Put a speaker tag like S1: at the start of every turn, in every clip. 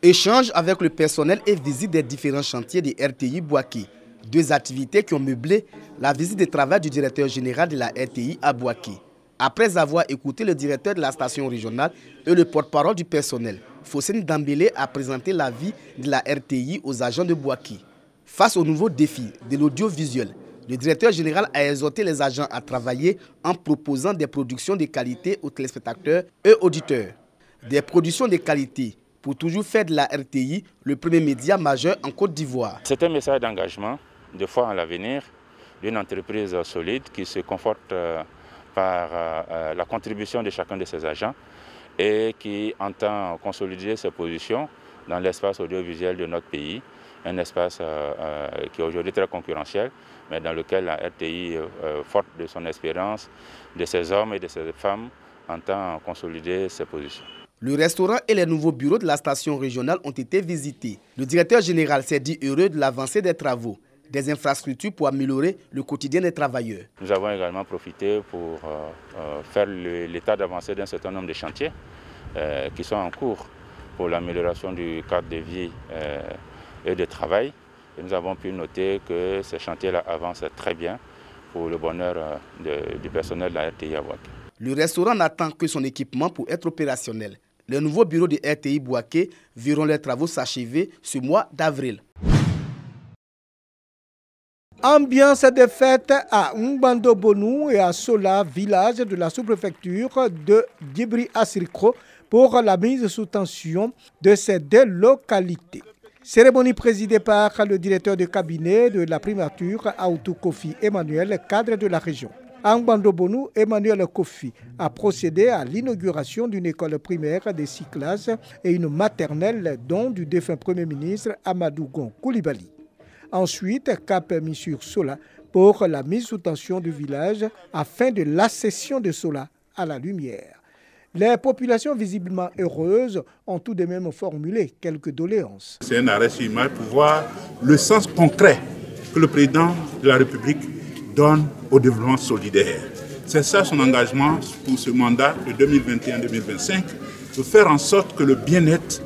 S1: Échange avec le personnel et visite des différents chantiers de RTI Bouaké. Deux activités qui ont meublé la visite de travail du directeur général de la RTI à Bouaké. Après avoir écouté le directeur de la station régionale et le porte-parole du personnel, Fossène Dambélé a présenté la vie de la RTI aux agents de Bouaké. Face aux nouveaux défis de l'audiovisuel, le directeur général a exhorté les agents à travailler en proposant des productions de qualité aux téléspectateurs et auditeurs. Des productions de qualité pour toujours faire de la RTI le premier média majeur en Côte d'Ivoire.
S2: C'est un message d'engagement, de foi en l'avenir, d'une entreprise solide qui se conforte par la contribution de chacun de ses agents et qui entend consolider ses positions dans l'espace audiovisuel de notre pays, un espace qui est aujourd'hui très concurrentiel, mais dans lequel la RTI, forte de son expérience, de ses hommes et de ses femmes, entend consolider ses positions.
S1: Le restaurant et les nouveaux bureaux de la station régionale ont été visités. Le directeur général s'est dit heureux de l'avancée des travaux, des infrastructures pour améliorer le quotidien des travailleurs.
S2: Nous avons également profité pour faire l'état d'avancée d'un certain nombre de chantiers qui sont en cours pour l'amélioration du cadre de vie et de travail. Et nous avons pu noter que ces chantiers-là avancent très bien pour le bonheur du personnel de la RTI à Bouaké.
S1: Le restaurant n'attend que son équipement pour être opérationnel. Les nouveaux bureaux de RTI Bouaké verront leurs travaux s'achever ce mois d'avril.
S3: Ambiance de fête à Mbando Bonou et à Sola, village de la sous-préfecture de Djibri Asrikro, pour la mise sous tension de ces deux localités. Cérémonie présidée par le directeur de cabinet de la primature, Aoutou Kofi Emmanuel, cadre de la région. À Mbando Bonou, Emmanuel Kofi a procédé à l'inauguration d'une école primaire de 6 classes et une maternelle, dont du défunt Premier ministre Amadou Gon Coulibaly. Ensuite, cap mis sur Sola pour la mise sous tension du village afin de l'accession de Sola à la lumière. Les populations visiblement heureuses ont tout de même formulé quelques doléances.
S4: C'est un arrêt sur image pour voir le sens concret que le président de la République donne au développement solidaire. C'est ça son engagement pour ce mandat de 2021-2025, de faire en sorte que le bien-être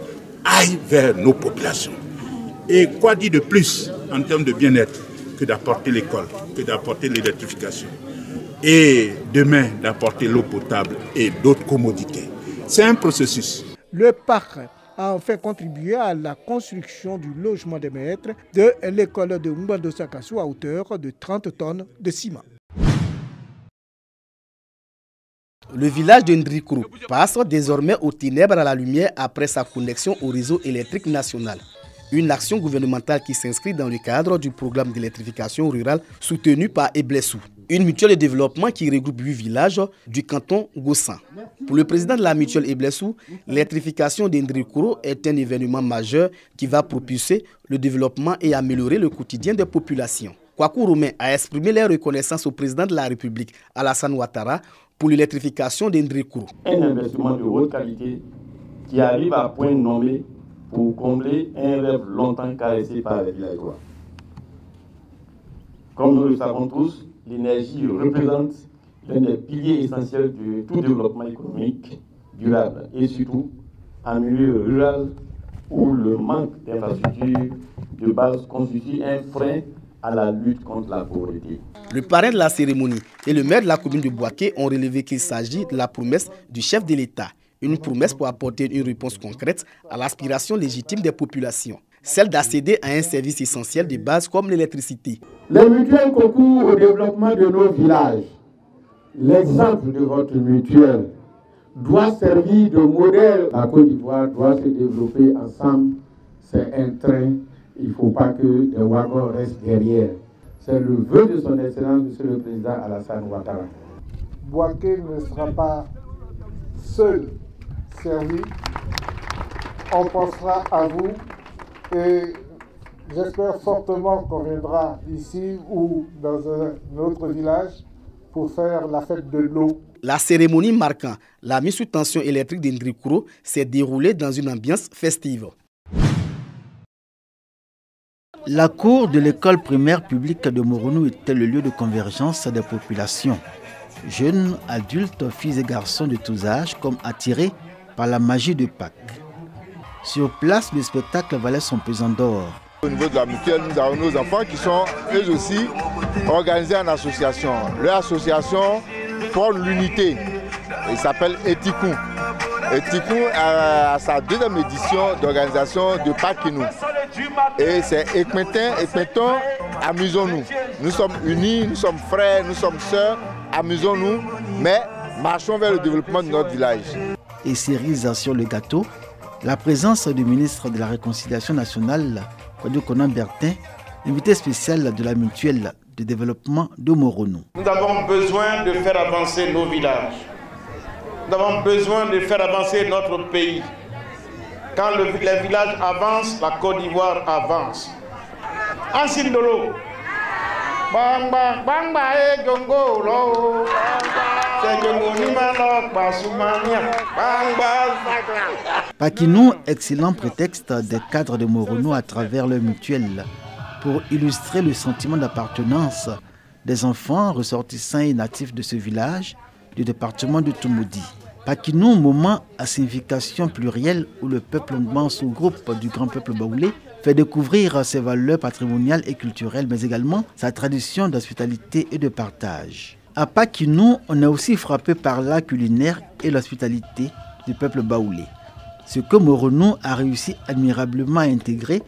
S4: aille vers nos populations. Et quoi dire de plus en termes de bien-être que d'apporter l'école, que d'apporter l'électrification et demain d'apporter l'eau potable et d'autres commodités. C'est un processus.
S3: Le parc a enfin contribué à la construction du logement des maîtres de l'école de Mbando Sakassou à hauteur de 30 tonnes de ciment.
S1: Le village de Ndrikuru passe désormais aux ténèbres à la lumière après sa connexion au réseau électrique national. Une action gouvernementale qui s'inscrit dans le cadre du programme d'électrification rurale soutenu par Eblessou, une mutuelle de développement qui regroupe 8 villages du canton Gossan. Pour le président de la mutuelle Eblessou, l'électrification d'Ndrikuru est un événement majeur qui va propulser le développement et améliorer le quotidien des populations. Kwaku Roumain a exprimé leur reconnaissance au président de la République, Alassane Ouattara, pour l'électrification d'Ndrikuru.
S5: Un investissement de haute qualité qui arrive à point nommé pour combler un rêve longtemps caressé par les villageois. Comme nous le savons tous, l'énergie représente l'un des piliers essentiels de tout développement économique durable et surtout en milieu rural où le manque d'infrastructures de base constitue un frein à la lutte contre la pauvreté.
S1: Le parrain de la cérémonie et le maire de la commune de Bouaké ont relevé qu'il s'agit de la promesse du chef de l'État. Une promesse pour apporter une réponse concrète à l'aspiration légitime des populations, celle d'accéder à un service essentiel de base comme l'électricité.
S6: Les mutuelles concourent au développement de nos villages. L'exemple de votre mutuelle doit servir de modèle. La Côte d'Ivoire doit se développer ensemble. C'est un train. Il ne faut pas que les wagons restent derrière. C'est le vœu de son Excellence, Monsieur le Président Alassane Ouattara.
S3: Bouaké ne sera pas seul servi. On pensera à vous et j'espère fortement qu'on viendra ici ou dans un autre village pour faire la fête de l'eau.
S1: La cérémonie marquant la mise sous tension électrique d'Ndrikuru s'est déroulée dans une ambiance festive.
S7: La cour de l'école primaire publique de Moronou était le lieu de convergence des populations. Jeunes, adultes, filles et garçons de tous âges, comme attirés par la magie de Pâques. Sur place, le spectacle valait son pesant d'or.
S8: Au niveau de la mutuelle, nous avons nos enfants qui sont eux aussi organisés en association. Leur association forme l'unité. Il s'appelle Etikou. Etikou a sa deuxième édition d'organisation de Pakinou. Et c'est Ekmetin, amusons-nous. Nous sommes unis, nous sommes frères, nous sommes sœurs, amusons-nous, mais marchons vers le développement de notre village.
S7: Et cerise sur le gâteau, la présence du ministre de la Réconciliation nationale, Kwadwo Konan Bertin, invité spécial de la mutuelle de développement de Moronou.
S9: Nous avons besoin de faire avancer nos villages. Nous avons besoin de faire avancer notre pays. Quand les villages avancent, la Côte d'Ivoire avance. En Sindolo, Bamba, Bamba, et Djongo, Lo,
S7: Pakinou, excellent prétexte des cadres de Moronou à travers leur mutuelle pour illustrer le sentiment d'appartenance des enfants ressortissants et natifs de ce village du département de Toumoudi. Pakinou, moment à signification plurielle où le peuple Ngban sous-groupe du grand peuple baoulé fait découvrir ses valeurs patrimoniales et culturelles, mais également sa tradition d'hospitalité et de partage. À Pakinou, on est aussi frappé par l'art culinaire et l'hospitalité du peuple baoulé. Ce que Moronou a réussi admirablement à intégrer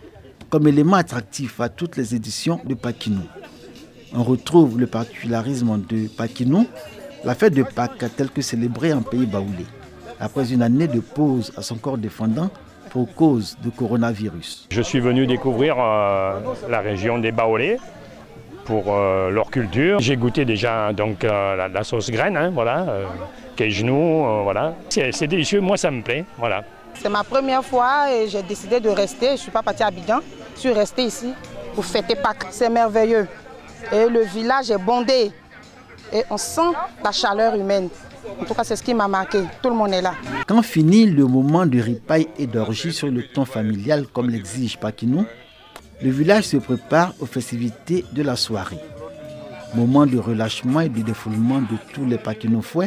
S7: comme élément attractif à toutes les éditions de Pakinou. On retrouve le particularisme de Pakinou, la fête de Pâques telle que célébrée en pays baoulé, après une année de pause à son corps défendant pour cause de coronavirus.
S10: Je suis venu découvrir la région des Baoulés pour leur culture. J'ai goûté déjà donc, la sauce graine, hein, voilà, quai-genou, voilà. C'est délicieux, moi ça me plaît, voilà.
S11: C'est ma première fois et j'ai décidé de rester. Je ne suis pas partie à Abidjan, je suis restée ici pour fêter Pâques. C'est merveilleux. Et le village est bondé. Et on sent la chaleur humaine. En tout cas, c'est ce qui m'a marqué. Tout le monde est là.
S7: Quand finit le moment de ripaille et d'orgie sur le ton familial, comme l'exige Pakinou, le village se prépare aux festivités de la soirée. Moment de relâchement et de défoulement de tous les Pakinoufois,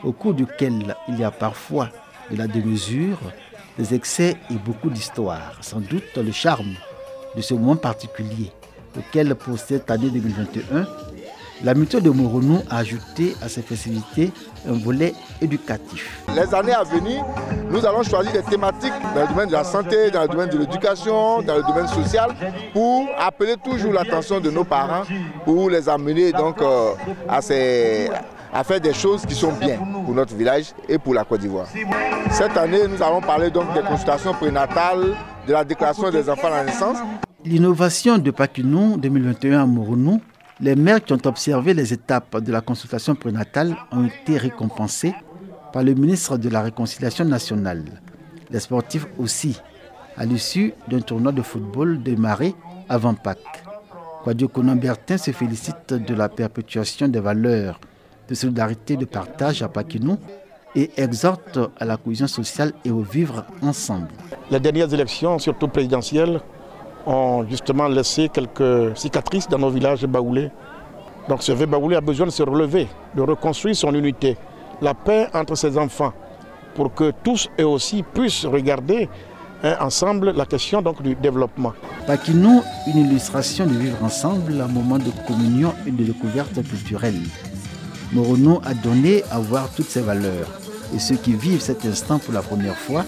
S7: au cours duquel il y a parfois de la démesure, des excès et beaucoup d'histoires. Sans doute le charme de ce moment particulier, auquel pour cette année 2021, la mutuelle de Moronou a ajouté à ces festivités un volet éducatif.
S8: Les années à venir, nous allons choisir des thématiques dans le domaine de la santé, dans le domaine de l'éducation, dans le domaine social, pour appeler toujours l'attention de nos parents, pour les amener donc à faire des choses qui sont bien pour notre village et pour la Côte d'Ivoire. Cette année, nous allons parler donc des consultations prénatales, de la déclaration des enfants à la naissance.
S7: L'innovation de Pakinou 2021 à Moronou, les mères qui ont observé les étapes de la consultation prénatale ont été récompensées par le ministre de la Réconciliation nationale. Les sportifs aussi, à l'issue d'un tournoi de football démarré avant Pâques. Kwadwo Konan Bertin se félicite de la perpétuation des valeurs de solidarité et de partage à Pakinou et exhorte à la cohésion sociale et au vivre ensemble.
S9: Les dernières élections, surtout présidentielles, ont justement laissé quelques cicatrices dans nos villages baoulés. Donc ce vieux baoulé a besoin de se relever, de reconstruire son unité, la paix entre ses enfants, pour que tous eux aussi puissent regarder ensemble la question donc, du développement.
S7: Pakinou, une illustration de vivre ensemble, un moment de communion et de découverte culturelle. Moronou a donné à voir toutes ces valeurs. Et ceux qui vivent cet instant pour la première fois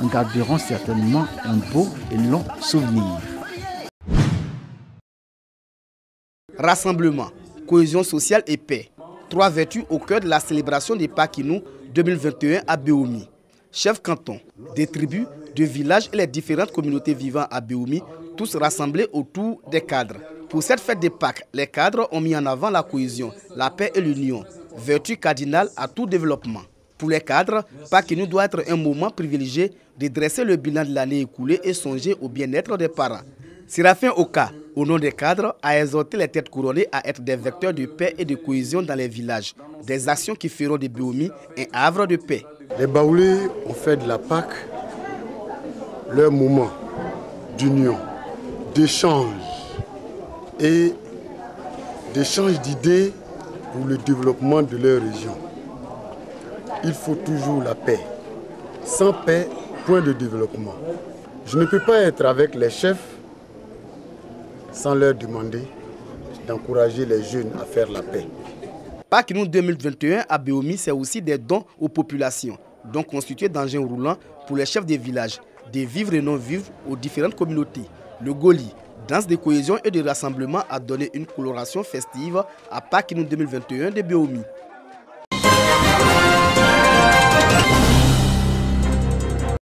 S7: en garderont certainement un beau et long souvenir.
S1: Rassemblement, cohésion sociale et paix. Trois vertus au cœur de la célébration des Pakinou 2021 à Béoumi. Chefs canton, des tribus, de villages et les différentes communautés vivant à Béoumi, tous rassemblés autour des cadres. Pour cette fête des Pâques, les cadres ont mis en avant la cohésion, la paix et l'union, vertu cardinale à tout développement. Pour les cadres, Pakinou doit être un moment privilégié de dresser le bilan de l'année écoulée et songer au bien-être des parents. Séraphin Oka, au nom des cadres, a exhorté les têtes couronnées à être des vecteurs de paix et de cohésion dans les villages. Des actions qui feront de Béoumi un havre de paix.
S6: Les Baoulés ont fait de la Pâques leur moment d'union, d'échange et d'échange d'idées pour le développement de leur région. Il faut toujours la paix. Sans paix,
S12: point de développement. Je ne peux pas être avec les chefs sans leur demander d'encourager les jeunes à faire la paix.
S1: Pakinou 2021 à Béomi, c'est aussi des dons aux populations, dont constitués d'engins roulants pour les chefs des villages, des vivres et non-vivres aux différentes communautés. Le Goli, danse de cohésion et de rassemblement, a donné une coloration festive à Pakinou 2021 de Béomi.